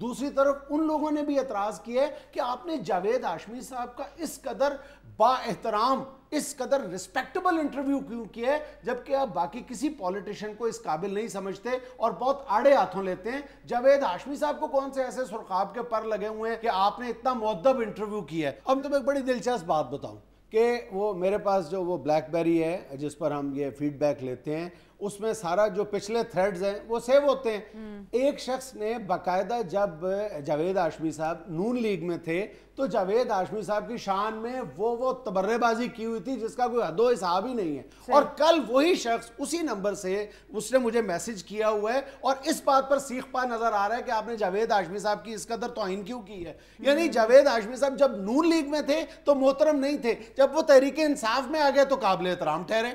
دوسری طرف ان لوگوں نے بھی اعتراض کیا ہے کہ آپ نے جاوید ہاشمی صاحب کا اس قدر با احترام اس قدر ریسپیکٹبل انٹرویو کیوں کیا ہے جبکہ آپ باقی کسی پولیٹیشین کو اس قابل نہیں سمجھتے اور بہت آڑے ہاتھوں لیتے ہیں. جاوید ہاشمی صاحب کو کون سے ایسے سرخاب کے پر لگے ہوئے ہیں کہ آپ نے اتنا مؤدب انٹرویو کیا ہے. اب تمہیں ایک بڑی دلچسپ بات بتاؤں کہ وہ میرے پاس جو وہ بلیک بیری ہے جس پر ہم یہ فیڈ بیک لیتے ہیں اس میں سارا جو پچھلے تھریڈز ہیں وہ سیو ہوتے ہیں. ایک شخص نے باقاعدہ جب جاوید ہاشمی صاحب نون لیگ میں تھے تو جاوید ہاشمی صاحب کی شان میں وہ تبرے بازی کی ہوئی تھی جس کا کوئی حد و حساب ہی نہیں ہے. اور کل وہی شخص اسی نمبر سے اس نے مجھے میسج کیا ہوا ہے اور اس بات پر سیخ پا نظر آ رہا ہے کہ آپ نے جاوید ہاشمی صاحب کی اس قدر توہین کیوں کی ہے. یعنی جاوید ہاشمی صاحب جب نون لیگ میں تھے تو محترم نہیں تھے, جب وہ تحریک انصاف میں آ گئے تو قابل احترام ٹھہرے.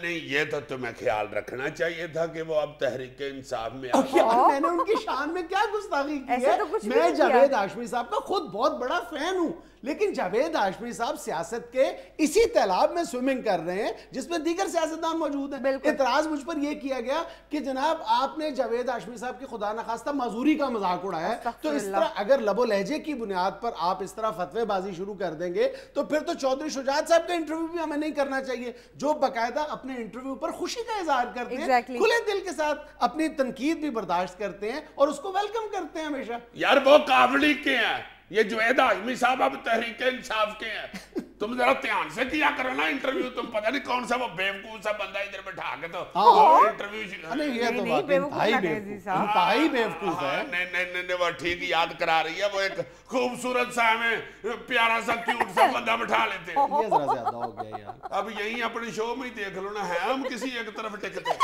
نہیں, یہ تو تمہیں خیال رکھنا چاہیے تھا کہ وہ اب تحریک انصاف میں میں نے ان کی شان میں کیا گستاخی کی ہے. میں جاوید ہاشمی صاحب کا خود بہت بڑا فین ہوں, لیکن جاوید ہاشمی صاحب سیاست کے اسی تالاب میں سوئمنگ کر رہے ہیں جس میں دیگر سیاستدان موجود ہیں. اعتراض مجھ پر یہ کیا گیا کہ جناب آپ نے جاوید ہاشمی صاحب کی خدا نخواستہ معذوری کا مذاق اڑایا ہے, تو اس طرح اگر لب و لہجے کی بنیاد پر آپ اس طرح فتوے بازی شروع کر دیں گے تو پھر تو چودھری شجاعت صاحب کا انٹرویو بھی ہمیں نہیں کرنا چاہیے, جو باقاعدہ اپنے انٹرویو پر خوشی کا اظہار کرتے ہیں, کھلے دل کے ساتھ اپنی تنقید بھی برداشت کرتے ہیں اور اس کو ویلکم کرتے ہیں ہمیشہ. یار وہ قابلی کے ہیں, یہ جاوید ہاشمی صاحب اب تحریک انصاف کے ہیں. تم ذرا دھیان سے کیا کرو نا انٹرویو, تم پتہ نہیں کون سا وہ بیوقوف سا بندہ ادھر بٹھا کے تو انٹرویو نہیں, یہ تو انتہائی بیوقوف ہے. نہیں وہ ٹھیک یاد کرا رہی ہے, وہ ایک خوبصورت سا ہمیں پیارا سا کیوٹ سا بندہ بٹھا لیتے ہیں. یہ ذرا زیادہ ہو گیا یار. اب یہی اپنے شو میں ہی دیکھ لو نا, ہے ہم کسی ایک طرف ٹکتے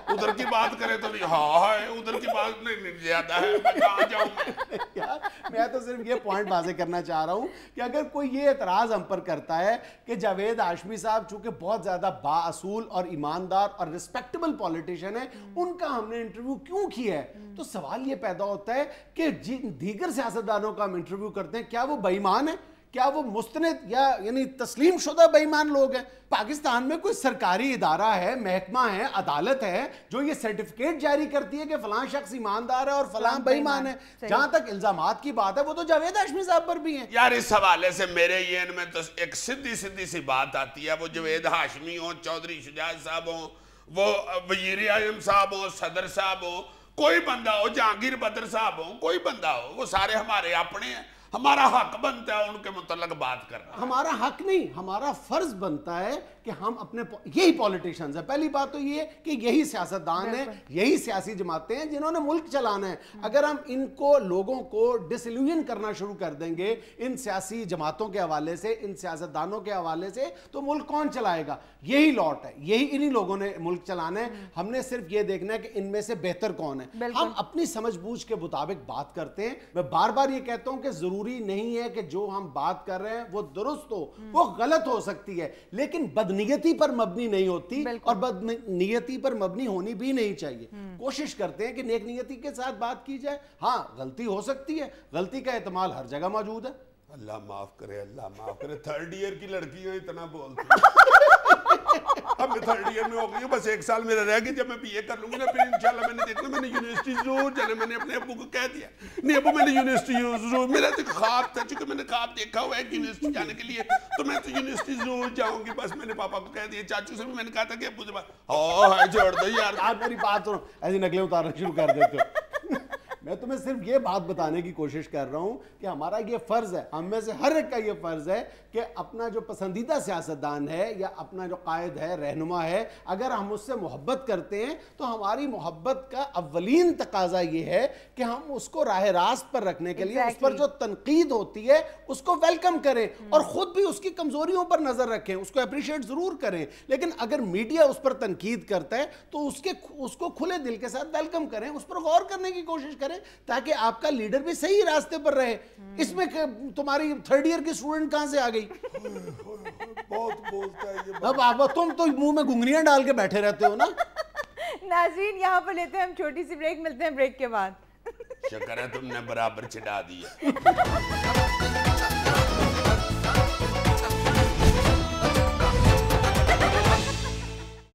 ادھر کی بات کرے تو نہیں, ہاں ہے ادھر کی بات نہیں زیادہ ہے, میں کہاں جاؤں یار. میں تو صرف یہ پوائنٹ واضح کرنا چاہ رہا ہوں کہ اگر کوئی یہ اعتراض ہم پر کرتا ہے کہ جاوید ہاشمی صاحب چونکہ بہت زیادہ با اصول اور ایماندار اور ریسپیکٹبل پولیٹیشین ہے, ان کا ہم نے انٹرویو کیوں کیا ہے, تو سوال یہ پیدا ہوتا ہے کہ جن دیگر سیاستدانوں کا ہم انٹرویو کرتے ہیں کیا وہ بے ایمان ہیں, کیا وہ مستند یا یعنی تسلیم شدہ بے ایمان لوگ ہیں. پاکستان میں کوئی سرکاری ادارہ ہے, محکمہ ہے, عدالت ہے جو یہ سرٹیفکیٹ جاری کرتی ہے کہ فلاں شخص ایماندار ہے اور فلاں بے ایمان ہے. جہاں تک الزامات کی بات ہے وہ تو جاوید ہاشمی صاحب پر بھی ہیں. یار اس حوالے سے میرے ذہن میں تو ایک سیدھی سی بات آتی ہے, وہ جاوید ہاشمی ہوں, چودھری شجاعت صاحب ہوں, وہ وزیر اعظم صاحب ہوں, صدر صاحب ہوں, کوئی بندہ ہو, جہانگیر بدر صاحب ہوں, کوئی بندہ ہو, وہ سارے ہمارے اپنے ہیں. ہمارا حق بنتا ہے ان کے متعلق بات کرنا. ہمارا حق نہیں, ہمارا فرض بنتا ہے کہ ہم اپنے یہی پولیٹیشنز ہیں. پہلی بات تو یہ ہے کہ یہی سیاستدان ہیں, یہی سیاسی جماعتیں ہیں جنہوں نے ملک چلانا ہے. اگر ہم ان کو لوگوں کو ڈس ایلیوژن کرنا شروع کر دیں گے ان سیاسی جماعتوں کے حوالے سے, ان سیاستدانوں کے حوالے سے, تو ملک کون چلائے گا؟ یہی لاٹ ہے, یہی انہی لوگوں نے ملک چلانا ہے. ہم نے صرف یہ دیکھنا ہے کہ ان میں سے بہتر کون ہے. ہم اپنی سمجھ بوجھ کے مطابق بات کرتے ہیں. میں بار بار یہ کہتا ہوں کہ ضروری نہیں ہے کہ جو ہم بات کر رہے ہیں وہ درست ہو, وہ غلط ہو سکتی ہے, لیکن بدنیتی پر مبنی نہیں ہوتی اور بدنیتی پر مبنی ہونی بھی نہیں چاہیے. کوشش کرتے ہیں کہ نیک نیتی کے ساتھ بات کی جائے. ہاں غلطی ہو سکتی ہے, غلطی کا احتمال ہر جگہ موجود ہے. اللہ معاف کرے, اللہ معاف کرے. تھرڈ ایئر کی لڑکیاں اتنا بولتی ہیں. اب میں تھرڈ ایئر میں ہو گئی ہوں, بس 1 سال میرا رہ گیا, جب میں بی اے کر لوں گی نا پھر انشاءاللہ میں نے دیکھنا میں نے یونیورسٹی ضرور جانا. میں نے اپنے ابو کو کہہ دیا, نہیں ابو میں نے یونیورسٹی ضرور, میرا تو خواب تھا, چونکہ میں نے خواب دیکھا ہوا ہے یونیورسٹی جانے کے لیے, تو میں تو یونیورسٹی ضرور جاؤں گی. بس میں نے پاپا کو کہہ دیا, چاچو سے بھی میں نے کہا تھا کہ ابو سے بات, ہاں چھوڑ دو یار. آپ میری بات سنو, ایسی نقلیں اتارنا شروع کر دیتے ہو. میں تمہیں صرف یہ بات بتانے کی کوشش کر رہا ہوں کہ ہمارا یہ فرض ہے, ہم میں سے ہر ایک کا یہ فرض ہے کہ اپنا جو پسندیدہ سیاستدان ہے یا اپنا جو قائد ہے, رہنما ہے, اگر ہم اس سے محبت کرتے ہیں تو ہماری محبت کا اولین تقاضا یہ ہے کہ ہم اس کو راہ راست پر رکھنے کے لیے اس پر جو تنقید ہوتی ہے اس کو ویلکم کریں اور خود بھی اس کی کمزوریوں پر نظر رکھیں, اس کو اپریشیٹ ضرور کریں. لیکن اگر میڈیا اس پر تنقید کرتا ہے تو اس کو کھلے دل کے ساتھ ویلکم کریں, اس پر غور کرنے کی کوشش کریں تاکہ آپ کا لیڈر بھی صحیح راستے پر رہے. اس میں تمہاری تھرڈ ایئر کی اسٹوڈنٹ کہاں سے آ گئی؟ بہت بولتا ہے یہ. اب آپ تم تو منہ میں گنگریاں ڈال کے بیٹھے رہتے ہو نا. ناظرین یہاں پر لیتے ہیں ہم چھوٹی سی بریک, ملتے ہیں بریک کے بعد. شکر ہے تم نے برابر چڑھا دی.